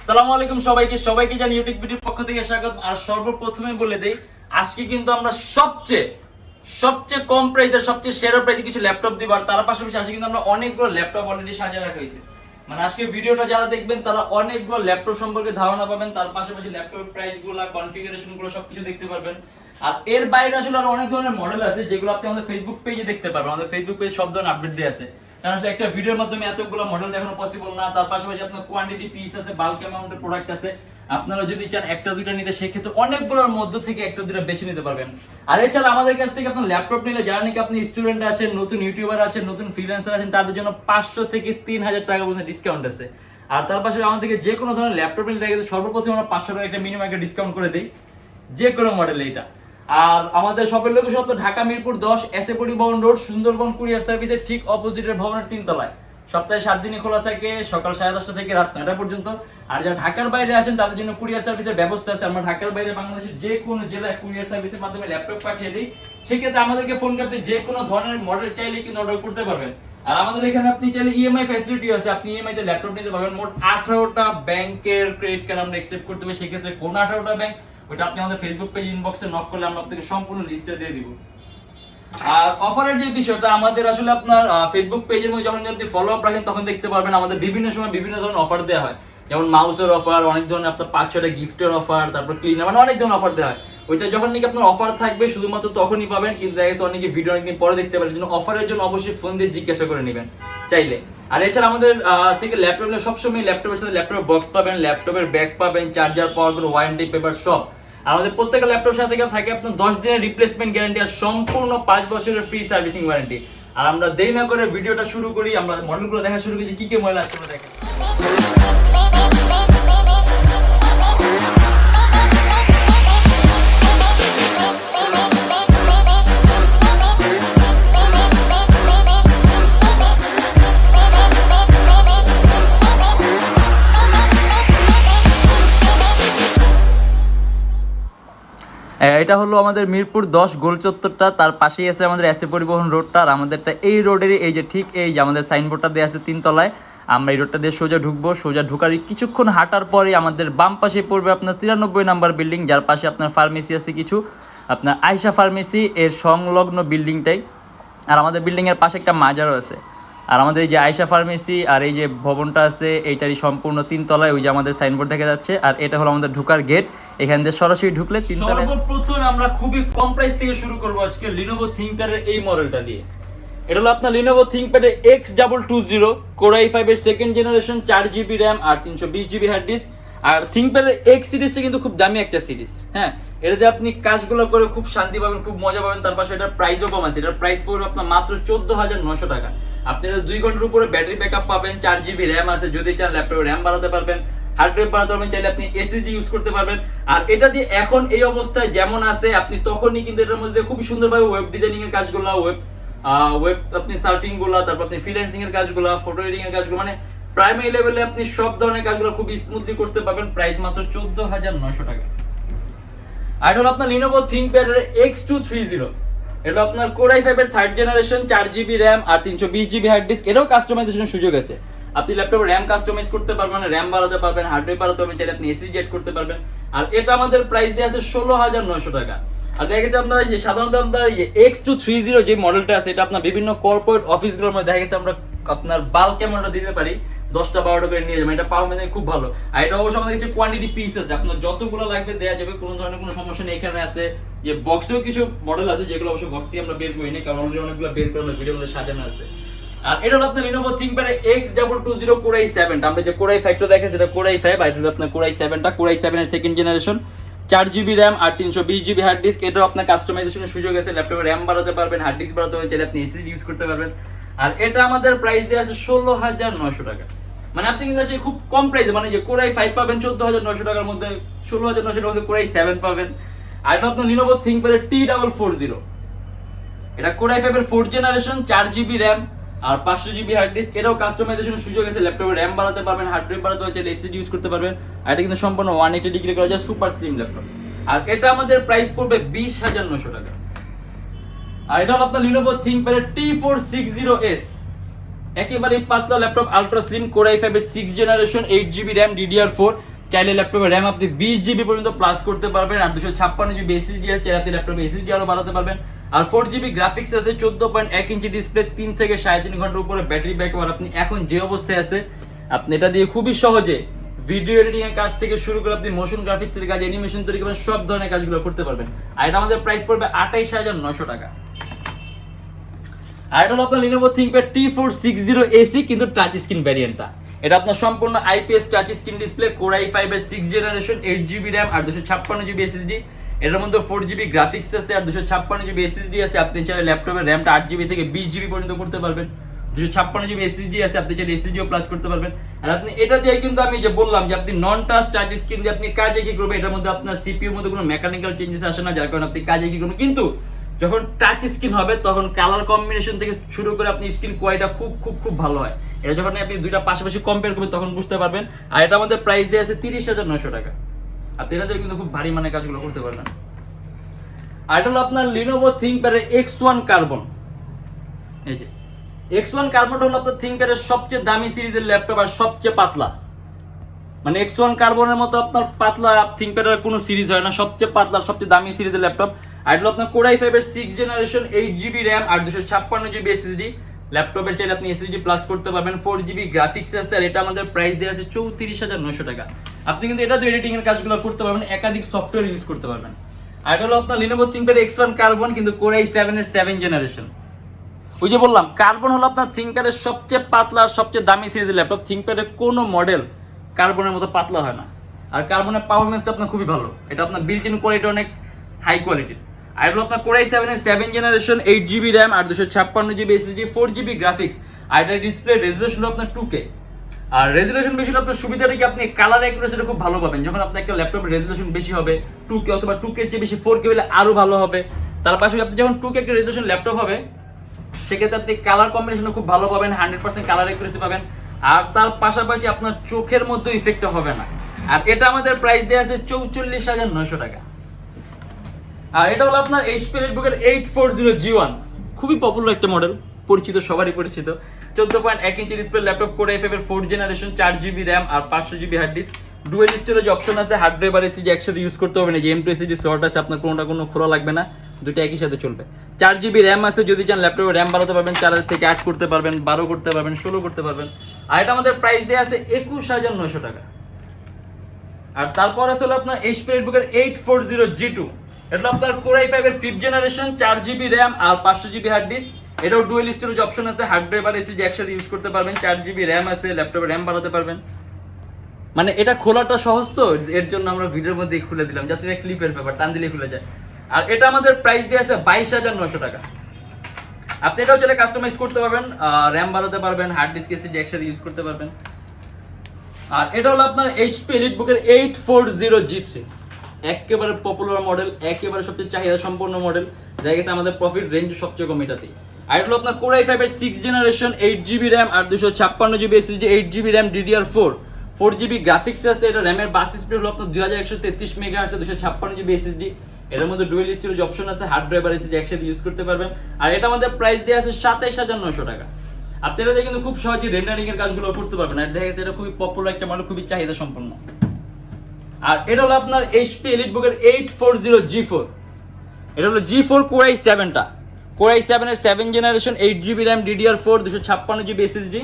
আসসালামু আলাইকুম সবাইকে জানি ইউটিউববিডির পক্ষ থেকে স্বাগত। আর সর্বপ্রথমে বলে দেই, আজকে কিন্তু আমরা সবচেয়ে কম প্রাইসে সবচেয়ে সেরা প্রাইসে কিছু ল্যাপটপ দিব। আর তার পাশাপাশি আজকে কিন্তু আমরা অনেকগুলো ল্যাপটপ অলরেডি সাজিয়ে রাখা হয়েছে। মানে আজকে ভিডিওটা যারা দেখবেন তারা অনেকগুলো ল্যাপটপ সম্পর্কে ধারণা পাবেন, তার পাশাপাশি ল্যাপটপের প্রাইসগুলো, কনফিগারেশনগুলো সবকিছু দেখতে পারবেন। আর এর বাইরে আসলে আরো অনেক ধরনের মডেল আছে যেগুলো আপনি আমাদের ফেসবুক পেজে দেখতে পারবেন। আমাদের ফেসবুক পেজে সব ধরনের আপডেট দেওয়া আছে, কারণ আসলে একটা ভিডিওর মাধ্যমে এতগুলো মডেল দেখানো পসিবল না। তার পাশাপাশি আপনার কোয়ান্টিটি পিস আছে, বাল্ক অ্যামাউন্টের প্রোডাক্ট আছে। আপনারা যদি চান একটা দুইটা নিতে, সেক্ষেত্রে অনেকগুলোর মধ্যে থেকে একটা দুইটা বেছে নিতে পারবেন। আর এছাড়া আমাদের কাছ থেকে আপনার ল্যাপটপ নিলে, যারা নাকি আপনি স্টুডেন্ট আছেন, নতুন ইউটিউবার আছেন, নতুন ফ্রিল্যান্সার আছেন, তাদের জন্য 500 থেকে 3000 টাকা পর্যন্ত ডিসকাউন্ট আছে। আর তার পাশাপাশি আমাদের থেকে যে কোনো ধরনের ল্যাপটপ নিলে দেখা যাচ্ছে সর্বপ্রথম আমরা 500 টাকা একটা মিনিমাম একটা ডিসকাউন্ট করে দিই যে কোনো মডেল এটা। আর আমাদের শপের লোকেশন আপনার ঢাকা মিরপুর 10 এসএ পরিবহন রোড, সুন্দরবন কুরিয়ার সার্ভিসের ঠিক অপোজিটের ভবনের 3 তলায়। সপ্তাহে 7 দিনই খোলা থাকে, সকাল 10:30 থেকে রাত 9টা পর্যন্ত। আর যারা ঢাকার বাইরে আছেন তাদের জন্য কুরিয়ার সার্ভিসের ব্যবস্থা আছে। আমরা ঢাকার বাইরে বাংলাদেশের যে কোনো জেলায় কুরিয়ার সার্ভিসের মাধ্যমে ল্যাপটপ পাঠিয়ে দিই। সেক্ষেত্রে আমাদেরকে ফোন করতে যে কোনো ধরনের মডেল চাইলে কিন্তু অর্ডার করতে পারবেন। আর আমাদের এখানে আপনি চাইলে ইএমআই ফ্যাসিলিটি আছে, আপনি ইএমআই তে ল্যাপটপ নিতে পারবেন। মোট 18টা ব্যাংকের ক্রেডিট কার্ড আমরা অ্যাকসেপ্ট করতে পারি। সেক্ষেত্রে কোন 18টা ব্যাংক, ওটা আপনি আমাদের ফেসবুক পেজ ইনবক্সে নক করলে আমরা আপনাকে সম্পূর্ণ লিস্টটা দিয়ে দিব। আর অফারের যে বিষয়টা, আমাদের আসলে আপনার ফেসবুক পেজের মধ্যে যখন আপনি ফলো আপ রাখেন তখন দেখতে পারবেন আমাদের বিভিন্ন সময় বিভিন্ন ধরনের অফার দেওয়া হয়। যেমন মাউসের অফার, অনেক ধরনের আপনার 5-6টা গিফটের অফার, তারপর ক্লিনার, মানে অনেক ধরনের অফার দেওয়া হয়। ওইটা যখন নাকি আপনার অফার থাকবে শুধুমাত্র তখনই পাবেন, কিন্তু দেখা গেছে অনেকে ভিডিও অনেকদিন পরে দেখতে পারেন। জন্য অফারের জন্য অবশ্যই ফোন দিয়ে জিজ্ঞাসা করে নেবেন চাইলে। আর এছাড়া আমাদের থেকে ল্যাপটপ নিলে সবসময় ল্যাপটপের সাথে ল্যাপটপের বক্স পাবেন, ল্যাপটপের ব্যাগ পাবেন, চার্জার, পাওয়ার গুলো, ওয়ারেন্টি পেপার সব। আমাদের প্রত্যেকটা ল্যাপটপের সাথে থাকে আপনার 10 দিনের রিপ্লেসমেন্ট গ্যারান্টি আর সম্পূর্ণ 5 বছরের ফ্রি সার্ভিসিং ওয়ারেন্টি। আর আমরা দেরি না করে ভিডিওটা শুরু করি, আমরা মডেলগুলো দেখা শুরু করি, কি কি মডেল আছে আমরা দেখেন। এটা হলো আমাদের মিরপুর 10 গোল চত্বরটা, তার পাশেই আছে আমাদের এসএ পরিবহন রোডটা। আর আমাদেরটা এই রোডেরই এই যে ঠিক এই যে আমাদের সাইনবোর্ডটা দেওয়া আছে 3 তলায়। আমরা এই রোডটা দিয়ে সোজা ঢুকবো, সোজা ঢুকার কিছুক্ষণ হাঁটার পরে আমাদের বাম পাশে পড়বে আপনার 93 নাম্বার বিল্ডিং, যার পাশে আপনার ফার্মেসি আছে কিছু, আপনার আয়শা ফার্মেসি এর সংলগ্ন বিল্ডিংটাই। আর আমাদের বিল্ডিংয়ের পাশে একটা মাজারও আছে। আর আমাদের এই যে আয়শা ফার্মেসি আর এই যে ভবনটা আছে এইটারই সম্পূর্ণ 3 তলায়, ওই যে আমাদের সাইনবোর্ড দেখা যাচ্ছে। আর এটা হলো আমাদের ঢোকার গেট, এখান দিয়ে সরাসরি ঢুকলে 3 তলায়। সর্বপ্রথম আমরা খুবই কম প্রাইস থেকে শুরু করব আজকে লিনোভো থিংকপ্যাডের এই মডেলটা দিয়ে। এটা হলো আপনার লিনোভো থিংকপ্যাডের X220 Core i5 এর সেকেন্ড জেনারেশন, 4GB RAM আর 320GB হার্ড ডিস্ক। আর থিংকপ্যাডের X সিরিজটা কিন্তু খুব দামি একটা সিরিজ। হ্যাঁ, এটাতে আপনি কাজগুলো করে খুব শান্তি পাবেন, খুব মজা পাবেন। তার পাশে এটার প্রাইসও কম আছে, এটার প্রাইস পড়বে আপনার মাত্র 14900 টাকা। আপনি 2 ঘন্টার উপরে ব্যাটারি ব্যাকআপ পাবেন, 4GB RAM আছে, যদি চান ল্যাপটপে RAM বাড়াতে পারবেন, হার্ড ড্রাইভ বাড়াতে পারবেন, চাইলে আপনি SSD ইউজ করতে পারবেন। আর এটা দিয়ে এখন এই অবস্থায় যেমন আছে আপনি তখনই কিন্তু এটার মধ্যে খুব সুন্দরভাবে ওয়েব ডিজাইনিং এর কাজগুলো, ওয়েব আপনি সার্ফিং গুলো, তারপর আপনি ফ্রিল্যান্সিং এর কাজগুলো, ফটো এডিটিং এর কাজগুলো, মানে প্রাইমারি লেভেলে আপনি সব ধরনের কাজগুলো খুব স্মুথলি করতে পারবেন। প্রাইস মাত্র 14900 টাকা। আর এটা হলো আপনার লিনোভো থিংকপ্যাডের X230। এটা আপনার Core i5 এর 3rd জেনারেশন, 4GB RAM আর 320GB হার্ড ডিস্ক। এটাও কাস্টমাইজেশনের সুযোগ আছে, আপনি ল্যাপটপে RAM কাস্টমাইজ করতে পারবেন, RAM বাড়াতে পারবেন, হার্ড ড্রাইভ বাড়াতে পারবেন, চাইলে আপনি SSD অ্যাড করতে পারবেন। আর এটা আমাদের প্রাইস দিয়ে আছে 16900 টাকা। আর দেখা গেছে আপনারা যে সাধারণত আপনার X230 যে মডেলটা আছে, এটা আপনার বিভিন্ন কর্পোরেট অফিসগুলোর মধ্যে দেখা গেছে আমরা আপনার বাল্ক অ্যামাউন্টটা দিতে পারি, 10টা 12টা করে নিয়ে যাবেন। এটা পাওয়া মানে খুব ভালো। আর এটা অবশ্যই আমাদের কাছে কোয়ান্টিটি পিস আছে, আপনার যতগুলো লাগবে দেওয়া যাবে, কোনো ধরনের কোনো সমস্যা নেই। এখানে আছে যে বক্সেও কিছু মডেল আছে যেগুলো অবশ্যই বক্স থেকে আমরা বের করিনি, কারণ অলরেডি অনেকগুলো বের করে আমরা ভিডিওর মধ্যে সাজানো আছে। আর এটা হলো আপনার লিনোভো থিংকপ্যাডের X220 Core i7। আমরা যে Core i5 টা দেখেন সেটা Core i5, আর এটা হলো আপনার Core i7 টা। Core i7 এর সেকেন্ড জেনারেশন, 4GB RAM আর 320GB হার্ড ডিস্ক। এটাও আপনার কাস্টমাইজেশনের সুযোগ আছে, ল্যাপটপে RAM বাড়াতে পারবেন, হার্ড ডিস্ক বাড়াতে পারবেন, চাইলে আপনি SSD ইউজ করতে পারবেন। আর এটা আমাদের প্রাইস দেওয়া আছে 16900 টাকা। মানে আপনি কিন্তু খুব কম প্রাইসে, মানে যে Core i5 পাবেন 14900 টাকার মধ্যে, 16900 টাকার মধ্যে Core i7 পাবেন। আর এটা আপনার লিনোভো থিংকপ্যাডের T440। এটা Core i5 এর 4th জেনারেশন, 4GB RAM আর 500GB হার্ড ডিস্ক। এটাও কাস্টমাইজেশনের সুযোগ আছে, ল্যাপটপে RAM বাড়াতে পারবেন, হার্ড ড্রাইভ বাড়াতে পারবেন, চাইলে SSD ইউজ করতে পারবেন। আর এটা কিন্তু সম্পূর্ণ 180 ডিগ্রি করা যায়, সুপার স্লিম ল্যাপটপ। আর এটা আমাদের প্রাইস পড়বে 20900 টাকা। আর এটা হলো আপনার লিনোভো থিংকপ্যাডের T460S, একেবারে পাতলা laptop, ultra slim, Core i5 এর 6th generation, 8GB RAM, DDR4, চাইলে ল্যাপটপে র্যাম আপনি 20 GB পর্যন্ত প্লাস করতে পারবেন, আর 256 GB এসএসডি আছে, চাইলে আপনি ল্যাপটপে এসএসডি আরো বাড়াতে পারবেন। আর 4GB গ্রাফিক্স আছে, 14.1 ইঞ্চি ডিসপ্লে, 3 থেকে 3.5 ঘন্টার উপরে ব্যাটারি ব্যাকআপ। আর আপনি এখন যে অবস্থায় আছে আপনি এটা দিয়ে খুবই সহজে ভিডিও এডিটিং এর কাজ থেকে শুরু করে আপনি মোশন গ্রাফিক্স এর কাজ, অ্যানিমেশন তৈরি করবেন, সব ধরনের কাজগুলো করতে পারবেন। আর এটা আমাদের প্রাইস পড়বে 28900 টাকা। আর এটা হলো আপনার Lenovo ThinkPad T460 AC, কিন্তু টাচ স্ক্রিন ভ্যারিয়েন্টটা। এটা আপনার সম্পূর্ণ IPS touch screen display, Core i5 এর 6th জেনারেশন, 8GB RAM আর 256GB SSD। এটার মধ্যে 4GB গ্রাফিক্স আছে আর 256GB SSD আছে। আপনি চাইলে ল্যাপটপের র্যামটা 8GB থেকে 20GB পর্যন্ত করতে পারবেন। 256GB SSD আছে, আপনি চাইলে SSDও প্লাস করতে পারবেন। আর আপনি এটা দিয়ে কিন্তু আমি যে বললাম যে আপনি নন টাচ টাচ স্ক্রিন দিয়ে আপনি কাজে কি করবেন, এটার মধ্যে আপনার CPU এর মধ্যে কোনো মেকানিক্যাল চেঞ্জেস আসে না, যার কারণে আপনি কাজে কি করবেন। কিন্তু যখন টাচ স্ক্রিন হবে তখন কালার কম্বিনেশন থেকে শুরু করে আপনি স্ক্রিন কোয়ালিটিটা খুব খুব খুব ভালো হয়। এটা যখন আপনি দুইটা পাশাপাশি কম্পেয়ার করবেন তখন বুঝতে পারবেন। আর এটা আমাদের প্রাইস দিয়ে আছে 30900 টাকা। আপনি এটা দিয়ে কিন্তু খুব ভারী মানের কাজগুলো করতে পারবেন। আর এটা হলো আপনার Lenovo ThinkPad এর X1 কার্বন। এই যে X1 কার্বনটা হলো আপনার ThinkPad এর সবচেয়ে দামি সিরিজের ল্যাপটপ আর সবচেয়ে পাতলা। মানে X1 কার্বনের মতো আপনার পাতলা ThinkPad এর কোনো সিরিজ হয় না, সবচেয়ে পাতলা সবচেয়ে দামি সিরিজের ল্যাপটপ। আর এটা হলো আপনার Core i5 এর 6th জেনারেশন, 8GB RAM আর 256GB SSD। ল্যাপটপের চাইলে আপনি SSD প্লাস করতে পারবেন, 4GB গ্রাফিক্স আছে। আর এটা আমাদের প্রাইস দেওয়া আছে 34900 টাকা। আপনি কিন্তু এটা দিয়ে এডিটিং এর কাজগুলো করতে পারবেন, একাধিক সফটওয়্যার ইউজ করতে পারবেন। আর এটা হলো আপনার Lenovo ThinkPad X1 কার্বন, কিন্তু Core i7 এর 7th জেনারেশন। ওই যে বললাম কার্বন হলো আপনার ThinkPad এর সবচেয়ে পাতলা আর সবচেয়ে দামি সিরিজের ল্যাপটপ। ThinkPad এর কোনো মডেল কার্বনের মতো পাতলা হয় না। আর কার্বনের পারফরম্যান্সটা আপনার খুবই ভালো, এটা আপনার বিল্ট ইন কোয়ালিটি অনেক হাই কোয়ালিটির। আর হলো আপনার Core i7 এর 7th জেনারেশন, 8GB RAM আর 256GB SSD, 4GB গ্রাফিক্স। আর এটার ডিসপ্লে রেজোলিউশন হলো আপনার 2K। আর রেজোলিউশন বেশি হলে আপনার সুবিধাটা কি আপনি কালার অ্যাকুরেসিটা খুব ভালো পাবেন। যখন আপনার একটা ল্যাপটপের রেজোলিউশন বেশি হবে 2K অথবা 2K এর চেয়ে বেশি 4K হলে আরো ভালো হবে। তার পাশাপাশি আপনি যখন 2K একটা রেজোলিউশন ল্যাপটপ হবে সেক্ষেত্রে আপনি কালার কম্বিনেশন খুব ভালো পাবেন, 100% কালার অ্যাকুরেসি পাবেন। আর তার পাশাপাশি আপনার চোখের মধ্যে ইফেক্টটা হবে না। আর এটা আমাদের প্রাইস দেওয়া আছে 44900 টাকা। আর এটা হলো আপনার HP Netbook এর 840G1, খুবই পপুলার একটা মডেল, পরিচিত, সবারই পরিচিত। 14.1 inch display laptop, Core i5 এর 4th জেনারেশন, 4GB RAM আর 500GB hard disk. Dual storage option আছে, হার্ড ড্রাইভ আর SSD একসাথে ইউজ করতে হবে না। যে M.2 SSD স্লট আছে, আপনার কোনোটা কোনো খোলা লাগবে না, দুটো একই সাথে চলবে। 4GB RAM আছে, যদি চান ল্যাপটপে RAM বাড়াতে পারবেন, 4 থেকে 8 করতে পারবেন, 12 করতে পারবেন, 16 করতে পারবেন। আর এটা আমাদের প্রাইস দেওয়া আছে 21900 টাকা। আর তারপর আছে হলো আপনার HP Netbook এর 840G2। এটা আপনার Core i5 এর 5th জেনারেশন, 4GB RAM আর 500GB হার্ড ডিস্ক। এটাও ডুয়েল স্টোরেজ অপশন আছে, হার্ড ড্রাইভ আর SSD একসাথে ইউজ করতে পারবেন। 4GB RAM আছে, ল্যাপটপে RAM বাড়াতে পারবেন। মানে এটা খোলাটা সহজ তো, এর জন্য আমরা ভিডিওর মধ্যেই খুলে দিলাম, জাস্ট এটা ক্লিপের ব্যাপার, টান দিলেই খুলে যায়। আর এটা আমাদের প্রাইস দিয়ে আছে 22900 টাকা। আপনি এটাও চাইলে কাস্টমাইজ করতে পারবেন, RAM বাড়াতে পারবেন, হার্ড ডিস্ক SSD একসাথে ইউজ করতে পারবেন। আর এটা হলো আপনার HP Netbook এর 840G3, একেবারে পপুলার মডেল, একেবারে সবচেয়ে চাহিদা সম্পন্ন মডেল, যা গেছে আমাদের প্রফিট রেঞ্জ সবচেয়ে কম এটাতেই। আর এটা হলো আপনার Core i5 এর 6th জেনারেশন, 8GB RAM আর 256GB SSD, 8GB RAM DDR4, 4GB graphics আছে। এটা র্যামের বাস স্পিড হলো আপনার 2133 মেগাহার্টজ, 256GB SSD। এটার মধ্যে ডুয়েল স্টোরেজ অপশন আছে, হার্ড ড্রাইভ আর SSD একসাথে ইউজ করতে পারবেন। আর এটা আমাদের প্রাইস দেওয়া আছে 27900 টাকা। আপনারা কিন্তু খুব সহজেই রেন্ডারিং এর কাজগুলো করতে পারবেন। আর দেখা যাচ্ছে এটা খুবই পপুলার একটা মডেল, খুবই চাহিদা সম্পন্ন। আর এটা হলো আপনার HP Netbook এর 840G4। এটা হলো G4 Core i7টা, Core i7 এর 7th generation, 8GB RAM DDR4, 256GB SSD,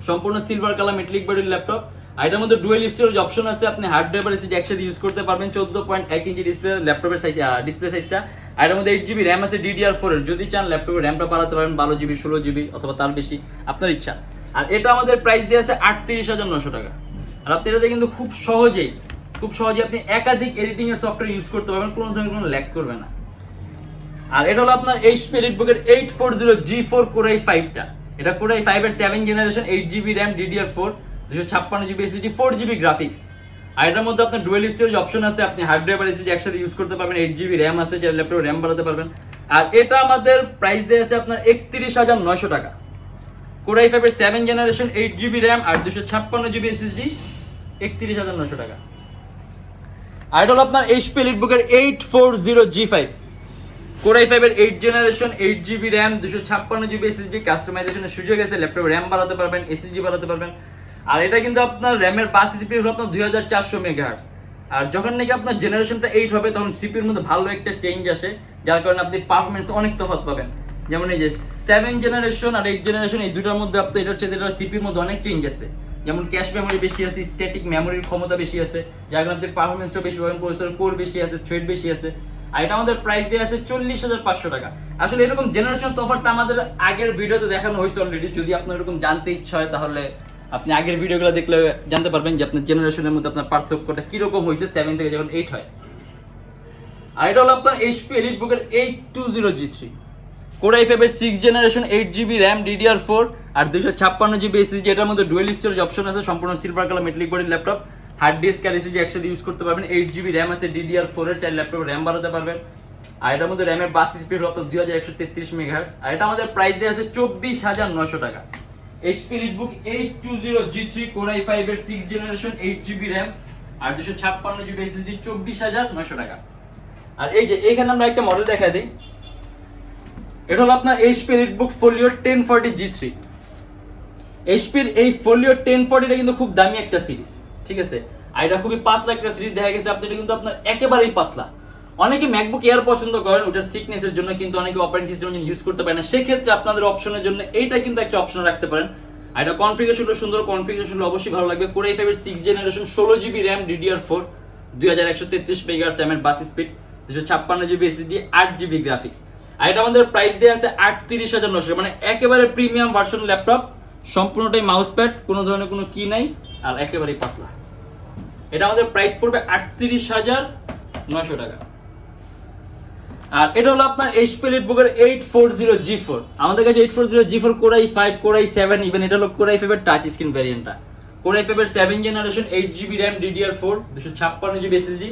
সম্পূর্ণ সিলভার কালার মেটালিক বডির ল্যাপটপ। আর এটার মধ্যে ডুয়েল স্টোরেজ অপশন আছে, আপনি হার্ড ড্রাইভ আর SSD একসাথে ইউজ করতে পারবেন। 14.1 ইঞ্চি ডিসপ্লে ল্যাপটপের সাইজ, ডিসপ্লে সাইজটা। আর এটার মধ্যে 8GB RAM আছে DDR4 এর, যদি চান ল্যাপটপের র্যামটা বাড়াতে পারেন 12GB, 16GB অথবা তার বেশি, আপনার ইচ্ছা। আর এটা আমাদের প্রাইস দিয়ে আছে 38900 টাকা। আর আপনি এটাতে কিন্তু খুব সহজেই আপনি একাধিক এডিটিং এর সফটওয়্যার ইউজ করতে পারবেন, কোনো ধরনের কোনো ল্যাগ করবে না। আর এটা হলো আপনার HP Netbook এর 840G4 Core i5টা। এটা Core i5 এর 7th generation, 8GB RAM DDR4, 256GB SSD, 4GB graphics. আর এটার মধ্যে আপনার ডুয়েল স্টোরেজ অপশন আছে, আপনি হার্ড ড্রাইভ আর SSD একসাথে ইউজ করতে পারবেন। 8GB RAM আছে, যার ল্যাপটপে RAM বাড়াতে পারবেন। আর এটা আমাদের প্রাইস দিয়ে আছে আপনার 31900 টাকা। Core i5 এর 7th জেনারেশন, 8GB RAM আর 256GB SSD, 31900 টাকা। আর এটা হলো আপনার HP Netbook এর 840G5, Core i5 এর 8th generation, 8GB RAM, 256GB SSD, কাস্টমাইজেশনের সুযোগ আছে, ল্যাপটপে RAM বাড়াতে পারবেন, SSD বাড়াতে পারবেন। আর এটা কিন্তু আপনার র্যামের বাস সিপি হলো আপনার 2400 মেগাহার্টজ। আর যখন নাকি আপনার জেনারেশনটা 8 হবে তখন সিপির মধ্যে ভালো একটা চেঞ্জ আসে, যার কারণে আপনি পারফরমেন্স অনেক তফাৎ পাবেন। যেমন এই যে 7 জেনারেশন আর 8 জেনারেশন এই দুটার মধ্যে আপনার এটা হচ্ছে এটা সিপির মধ্যে অনেক চেঞ্জ আছে। যেমন ক্যাশ মেমোরি বেশি আছে, স্ট্যাটিক মেমোরির ক্ষমতা বেশি আছে, যার কারণে আপনি পারফরমেন্সটা বেশি পাবেন, প্রসেসর কোর বেশি আছে, থ্রেড বেশি আছে। আর এটা আমাদের প্রাইস দিয়ে আছে 40,500 টাকা। আসলে এরকম জেনারেশন তফাৎটা আমাদের আগের ভিডিওতে দেখানো হয়েছে অলরেডি। যদি আপনার এরকম জানতে ইচ্ছা হয় তাহলে আপনি আগের ভিডিওগুলো দেখলে জানতে পারবেন যে আপনার জেনারেশনের মধ্যে আপনার পার্থক্যটা কিরকম হয়েছে 7 থেকে যখন 8 হয়। আর এটা হলো আপনার এইচপি এলিটবুকের 820G3 core i5 6 generation 8GB RAM DDR4 আর 256GB SSD। এটার মধ্যে ডুয়েল স্টোরেজ অপশন আছে, সম্পূর্ণ সিলভার কালার মেটালিক বডির ল্যাপটপ, হার্ড ডিস্ক আর SSD একসাথে ইউজ করতে পারবেন। 8GB র্যাম আছে, DDR4 এর চাইলে ল্যাপটপে র্যাম বাড়াতে পারবেন। আর এটার মধ্যে র্যামের বাস স্পিড হলো আপনার 2133 মেগাহার্টজ। আর এটা আমাদের প্রাইস দিয়ে আছে 24,900 টাকা। HP EliteBook 820G3 core i5 এর 6 জেনারেশন 8GB র্যাম আর 256GB SSD 24,900 টাকা। আর এই যে এখানে আমরা একটা মডেল দেখাই দিই, এটা হলো আপনার এইচপি এলিটবুক ফোলিও 1040G3। এইচপির এই ফোলিও 1040টা কিন্তু খুব দামি একটা সিরিজ, ঠিক আছে। আর এটা খুবই পাতলা একটা সিরিজ, দেখা গেছে আপনি এটা কিন্তু আপনার একেবারেই পাতলা। অনেকে ম্যাকবুক এয়ার পছন্দ করেন ওটার থিকনেসের জন্য, কিন্তু অনেকে অপারেটিং সিস্টেমের জন্য ইউজ করতে পারে না। সেক্ষেত্রে আপনাদের অপশনের জন্য এইটা কিন্তু একটা অপশন রাখতে পারেন। আর এটা কনফিগারেশনটা সুন্দর, কনফিগারেশন অবশ্যই ভালো লাগবে। কোর i5 এর 6 generation 16GB RAM DDR4 2133 megahertz র্যামের bus speed 256GB SSD 8GB গ্রাফিক্স। আর এটা আমাদের প্রাইস দেওয়া আছে 38,900, মানে একেবারে প্রিমিয়াম ভার্সন ল্যাপটপ, সম্পূর্ণটাই মাউস প্যাড, কোনো ধরনের কোনো কি নাই, আর একেবারেই পাতলা। এটা আমাদের প্রাইস পড়বে 38,900 টাকা। আর এটা হলো আপনার এইচপি এলিটবুকের 840G4। আমাদের কাছে 840G4 core i5 core i7 even এটা হলো কোর i5 এর টাচ স্ক্রিন ভ্যারিয়েন্টটা। কোর i5 এর 7 generation 8GB RAM DDR4 256GB SSD,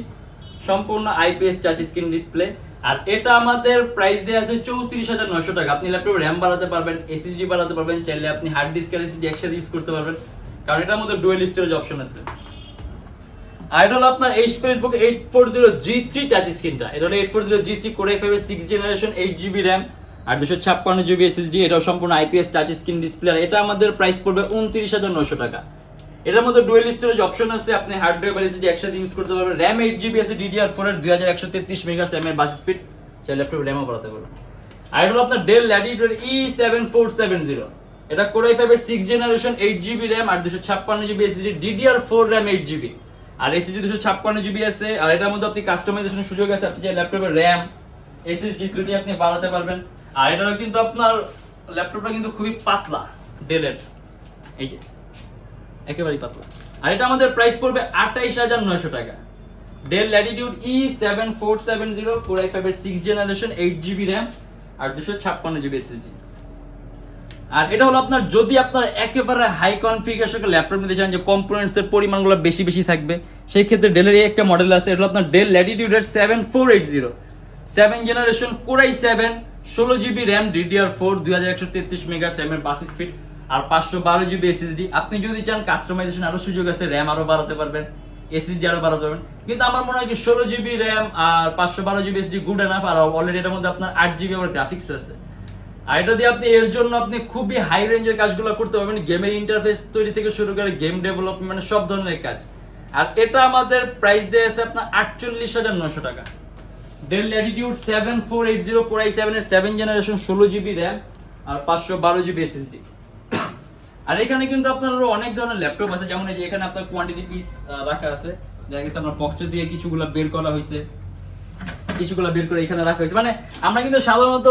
সম্পূর্ণ IPS টাচ স্ক্রিন ডিসপ্লে। আর এটা আমাদের প্রাইস দেওয়া আছে 34,900 টাকা। আপনি ল্যাপটপে র্যাম বাড়াতে পারবেন, SSD বাড়াতে পারবেন, চাইলে আপনি হার্ড ডিস্ক আর SSD একসাথে ইউজ করতে পারবেন, কারণ এটার মধ্যে ডুয়েল স্টোরেজ অপশন আছে। আর এটা হলো আপনার এইচপি এলিটবুক 840G3 টাচ স্ক্রিনটা। এটা হলো 840G3 কোর i5 এর 6 জেনারেশন 8GB র্যাম আর 256GB SSD, এটাও সম্পূর্ণ IPS টাচ স্ক্রিন ডিসপ্লে। আর এটা আমাদের প্রাইস পড়বে 29,900 টাকা। এটার মধ্যে ডুয়েল স্টোরেজ অপশন আছে, আপনি হার্ড ড্রাইভ আর SSD একসাথে ইউজ করতে পারবেন। র্যাম 8GB আছে, DDR4 এর 2133 মেগাহার্টজ র্যামের বাস স্পিড, চাইলে ল্যাপটপে র্যামও বাড়াতে পারবেন। আর এটা হলো আপনার ডেল ল্যাটিটিউড E7470। এটা কোর i5 এর 6 জেনারেশন 8GB র্যাম আর 256GB SSD, DDR4 RAM 8GB আর SSD 256GB আছে। আর এটার মধ্যে আপনি কাস্টমাইজেশনের সুযোগ আছে, আপনি চাইলে ল্যাপটপের র্যাম SSD দুটি আপনি বাড়াতে পারবেন। আর এটাও কিন্তু আপনার ল্যাপটপটা কিন্তু খুবই পাতলা, ডেলের এই যে একেবারেই পাতলা। আর এটা আমাদের প্রাইস পড়বে 28,900 টাকা। Del Latitude E7470 core i5 এর 6 জেনারেশন 8GB র্যাম আর 256GB SSD। আর এটা হলো আপনার, যদি আপনার একেবারে হাই কনফিগারেশন ল্যাপটপ নিতে চান যে কম্পোনেন্টস এর পরিমাণগুলো বেশি বেশি থাকবে, সেই ক্ষেত্রে ডেলের এই একটা মডেল আছে। এটা হলো আপনার ডেল ল্যাটিটিউডের 7480 7 generation core i7 16GB RAM DDR4 2133 megahertz র্যামের বাস স্পিড আর 512GB SSD। আপনি যদি চান কাস্টমাইজেশন আরো সুযোগ আছে, র্যাম আরো বাড়াতে পারবেন, SSD আরো বাড়াতে পারবেন, কিন্তু আমার মনে হয় যে 16GB র্যাম আর 512GB SSD গুড এনাফ। আর অলরেডি এটার মধ্যে আপনার 8GB আবার গ্রাফিক্স আছে। আর এটা দিয়ে আপনি এর জন্য আপনি খুবই হাই রেঞ্জের কাজগুলো করতে পারবেন, গেমের ইন্টারফেস তৈরি থেকে শুরু করে গেম ডেভেলপমেন্ট, মানে সব ধরনের কাজ। আর এটা আমাদের প্রাইস দিয়ে আছে আপনার 48,900 টাকা। ডেল ল্যাটিটিউড 7480 কোর i7 এর 7 জেনারেশন 16GB র্যাম আর 512GB SSD। আর এখানে কিন্তু আপনার অনেক ধরনের ল্যাপটপ আছে, যেমন এই যে এখানে আপনার কোয়ান্টিটি পিস রাখা আছে, দেখা গেছে আপনার বক্সের দিয়ে কিছুগুলো বের করা হয়েছে, কিছুগুলো বের করে এখানে রাখা হয়েছে। মানে আমরা কিন্তু সাধারণত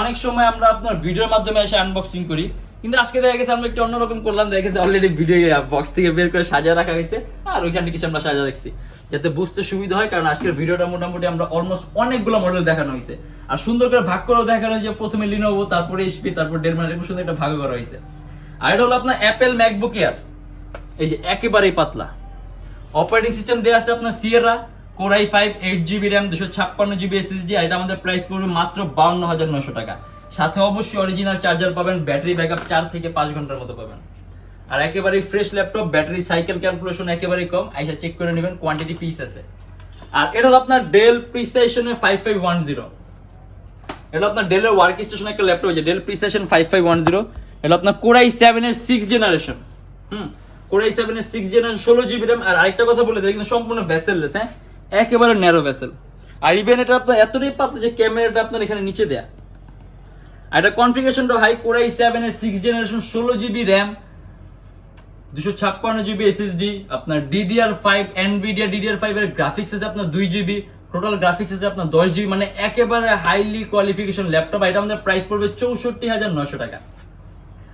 অনেক সময় আমরা আপনার ভিডিওর মাধ্যমে এসে আনবক্সিং করি, কিন্তু আজকে দেখা গেছে আমরা একটু অন্যরকম করলাম, দেখা গেছে অলরেডি ভিডিও বক্স থেকে বের করে সাজিয়ে রাখা হয়েছে, আর ওইখানে কিছু আমরা সাজিয়ে রাখছি যাতে বুঝতে সুবিধা হয়। কারণ আজকের ভিডিওটা মোটামুটি আমরা অলমোস্ট অনেকগুলো মডেল দেখানো হয়েছে, আর সুন্দর করে ভাগ করেও দেখানো হয়েছে, প্রথমে লিনোভো, তারপরে এইচপি, তারপর ডেল, মানে এরকম সুন্দর একটা ভাগ করা হয়েছে। আর এটা হলো আপনার অ্যাপেল ম্যাকবুক এয়ার, এই যে একেবারেই পাতলা। অপারেটিং সিস্টেম দেওয়া আছে আপনার Sierra core i5 8GB RAM 256GB SSD। আর এটা আমাদের প্রাইস পড়বে মাত্র 52,900 টাকা। সাথে অবশ্যই অরিজিনাল চার্জার পাবেন, ব্যাটারি ব্যাকআপ 4 থেকে 5 ঘন্টার মতো পাবেন। আর একেবারেই fresh laptop, battery cycle calculation একেবারেই কম, আইসা চেক করে নেবেন, কোয়ান্টিটি পিস আছে। আর এটা হলো আপনার ডেল প্রিসিশনের 5510। এটা আপনার ডেলের ওয়ার্ক স্টেশন একটা ল্যাপটপ, যে ডেল প্রিসিশন 5510। এটা আপনার কোর i7 এর 6 জেনারেশন Core i7 এর 6 জেনারেশন 16GB RAM। আর আরেকটা কথা বলে দিই, কিন্তু সম্পূর্ণ ভেসেললেস, হ্যাঁ, একেবারে ন্যারো ভেসেল। আর ইভেন এটা আপনার এতটাই পাতলা যে ক্যামেরাটা আপনার এখানে নিচে দেয়া। আর এটা কনফিগারেশনটা হাই, Core i7 এর 6 generation 16GB RAM, 256GB SSD, আপনার DDR5 NVIDIA DDR5 এর গ্রাফিক্স আছে আপনার 2GB, টোটাল গ্রাফিক্স আছে আপনার 10GB, মানে একেবারে হাইলি কোয়ালিফিকেশন ল্যাপটপ। এটা আমাদের প্রাইস পড়বে 64,900 টাকা।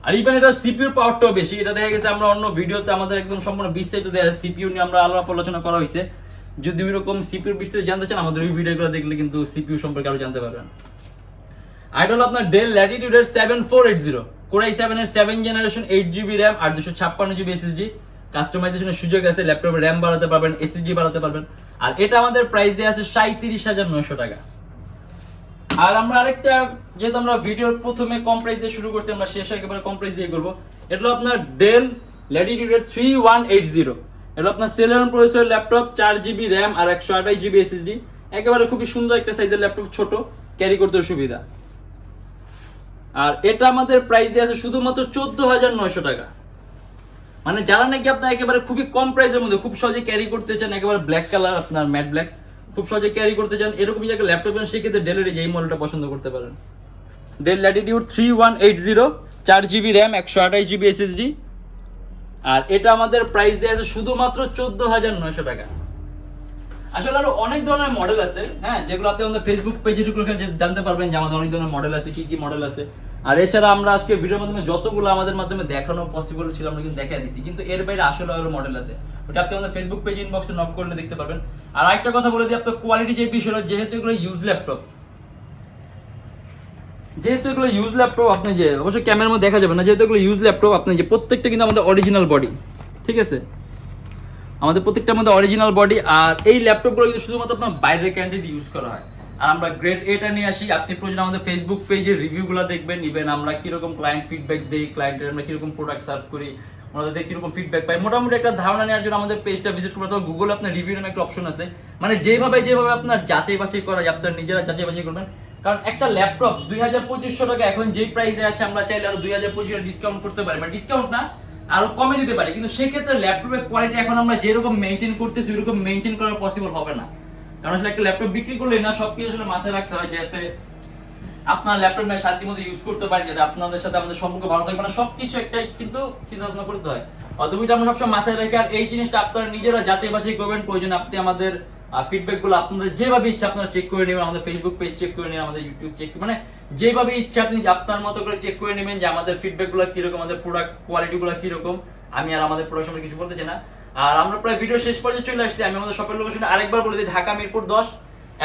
আর ইভেন এটা সিপিইউ পাওয়ারটাও বেশি। এটা দেখা গেছে আমরা অন্য ভিডিওতে আমাদের একদম সম্পূর্ণ বিস্তারিত দেয়া আছে, সিপিইউ নিয়ে আমরা আলোচনা করা হয়েছে। যদি এরকম সিপিইউ বিস্তারিত জানতে চান আমাদের ওই ভিডিওগুলো দেখলে কিন্তু সিপিইউ সম্পর্কে আরো জানতে পারবেন। আর এটা হলো আপনার ডেল ল্যাটিটিউড এর 7480, Core i7 এর 7 জেনারেশন 8GB RAM আর 256GB SSD। কাস্টমাইজেশনের সুযোগ আছে, ল্যাপটপে RAM বাড়াতে পারবেন, SSD বাড়াতে পারবেন। আর এটা আমাদের প্রাইস দেয়া আছে 37,900 টাকা। আর আমরা আরেকটা, যেহেতু আমরা ভিডিওর প্রথমে কম প্রাইস দিয়ে শুরু করছি, আমরা শেষে একেবারে কম প্রাইস দিয়ে করব। এটা হলো আপনার ডেল ল্যাটিটিউড এর 3180, এটা আপনার Celeron processor laptop, 4GB RAM আর 128GB SSD। একেবারে খুবই সুন্দর একটা সাইজের ল্যাপটপ, ছোট, ক্যারি করতে সুবিধা। আর এটা আমাদের প্রাইস দিয়ে আছে শুধুমাত্র 14,900 টাকা। মানে যারা নাকি আপনার একেবারে খুবই কম প্রাইসের মধ্যে খুব সহজে ক্যারি করতে চান, একেবারে ব্ল্যাক কালার, আপনার ম্যাট ব্ল্যাক, খুব সহজে ক্যারি করতে চান, এরকম একটা ল্যাপটপ সেক্ষেত্রে ডেলের এই মডেলটা পছন্দ করতে পারেন। Del Latitude 3180, 4GB RAM, 128GB SSD। আর এটা আমাদের প্রাইস দেওয়া আছে শুধুমাত্র 14,900 টাকা। আসলে আরো অনেক ধরনের মডেল আছে, হ্যাঁ, যেগুলো আপনি আমাদের ফেসবুক পেজে জানতে পারবেন যে আমাদের অনেক ধরনের মডেল আছে, কি কি মডেল আছে। আর এছাড়া আমরা আজকে ভিডিওর মাধ্যমে যতগুলো আমাদের মাধ্যমে দেখানো পসিবল ছিল আমরা কিন্তু দেখাই দিচ্ছি, কিন্তু এর বাইরে আসলে আরো মডেল আছে, ওটা আপনি আমাদের ফেসবুক পেজ ইনবক্সে নক করলে দেখতে পারবেন। আর আরেকটা কথা বলে দিই, আপনার কোয়ালিটি যে বিষয়টা, যেহেতু এগুলো ইউজ ল্যাপটপ, আপনি যে অবশ্যই ক্যামেরার মধ্যে দেখা যাবে না, যেহেতু এগুলো ইউজ ল্যাপটপ, আপনি যে প্রত্যেকটা কিন্তু আমাদের অরিজিনাল বডি, ঠিক আছে, আমাদের প্রত্যেকটার মধ্যে অরিজিনাল বডি। আর এই ল্যাপটপগুলো কিন্তু শুধুমাত্র আপনার বাইরের ক্যান্ডি দিয়ে ইউজ করা হয়। আর আমরা গ্রেড এটা নিয়ে আসি, আপনি প্রয়োজন আমাদের ফেসবুক পেজের রিভিউগুলো দেখবেন, ইভেন আমরা কিরকম ক্লায়েন্ট ফিডব্যাক দিই, ক্লায়েন্টের আমরা কিরকম প্রোডাক্ট সার্চ করি, ওনাদের কিরকম ফিডব্যাক পাই, মোটামুটি একটা ধারণা নেওয়ার জন্য আমাদের পেজটা ভিজিট করতে হবে। গুগলে আপনার রিভিউ নামে একটা অপশন আছে, মানে যেভাবে আপনার যাচাই বাছাই করা যায়, আপনার নিজেরা যাচাই বাছাই করবেন। কারণ একটা ল্যাপটপ 2,2500 টাকা এখন যেই প্রাইসে আছে, আমরা চাইলে আরো 2,2500 ডিসকাউন্ট করতে পারি, মানে ডিসকাউন্ট না, আরো কমে দিতে পারি, কিন্তু সেক্ষেত্রে ল্যাপটপের কোয়ালিটি এখন আমরা যেরকম মেইনটেইন করতেছি ওইরকম মেইনটেইন করা পসিবল হবে না। কারণ আসলে একটা ল্যাপটপ বিক্রি করলে না সবকিছু আসলে মাথায় রাখতে হয়, যাতে আপনার ল্যাপটপ না শান্তি মতো ইউজ করতে পারেন, যাতে আপনাদের সাথে আমাদের সম্পর্ক ভালো থাকে, মানে সবকিছু একটা কিন্তু চিন্তা ভাবনা করতে হয়। অতএব আমরা সবসময় মাথায় রেখে, আর এই জিনিসটা আপনারা নিজেরা যাচাই বাছাই করবেন। প্রয়োজন আপনি আমাদের ফিডব্যাক গুলো আপনাদের যেভাবে ইচ্ছা আপনারা চেক করে নেবেন, আমাদের ফেসবুক পেজ চেক করে নেবেন, আমাদের ইউটিউব চেক, মানে যেভাবে ইচ্ছা আপনি আপনার মতো করে চেক করে নেবেন যে আমাদের ফিডব্যাক গুলো কিরকম, আমাদের প্রোডাক্ট কোয়ালিটি গুলো কিরকম। আমি আর আমাদের প্রোডাক্ট সম্পর্কে কিছু বলতে চাই না। আর আমরা প্রায় ভিডিও শেষ পর্যায়ে চলে আসছি। আমি আমাদের শপের লোকেশন আরেকবার বলে দিই, ঢাকা মিরপুর 10,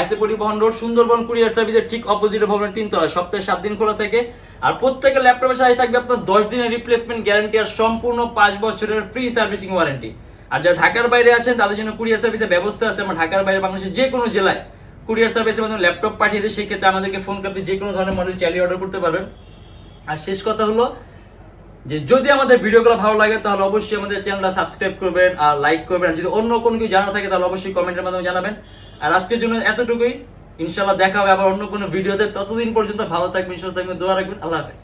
এসএ পরিবহন রোড, সুন্দরবন কুরিয়ার সার্ভিসের ঠিক অপোজিটে ভবনের 3 তলা, সপ্তাহে 7 দিন খোলা থাকে। আর প্রত্যেকের ল্যাপটপের সাথে থাকবে আপনার 10 দিনের রিপ্লেসমেন্ট গ্যারান্টি আর সম্পূর্ণ 5 বছরের ফ্রি সার্ভিসিং ওয়ারেন্টি। আর যারা ঢাকার বাইরে আছেন তাদের জন্য কুরিয়ার সার্ভিসের ব্যবস্থা আছে। আমরা ঢাকার বাইরে বাংলাদেশের যে কোনো জেলায় কুরিয়ার সার্ভিসের মাধ্যমে ল্যাপটপ পাঠিয়ে দিই, সেক্ষেত্রে আমাদেরকে ফোন করে আপনি যে কোনো ধরনের মডেল চাইলে অর্ডার করতে পারবেন। আর শেষ কথা হলো যে যদি আমাদের ভিডিওগুলো ভালো লাগে তাহলে অবশ্যই আমাদের চ্যানেলটা সাবস্ক্রাইব করবেন আর লাইক করবেন। আর যদি অন্য কোনো কিছু জানা থাকে তাহলে অবশ্যই কমেন্টের মাধ্যমে জানাবেন। আর আজকের জন্য এতটুকুই, ইনশাআল্লাহ দেখা হবে আবার অন্য কোনো ভিডিওতে। ততদিন পর্যন্ত ভালো থাকবেন, সুস্থ থাকবেন, দোয়া রাখবেন। আল্লাহ হাফেজ।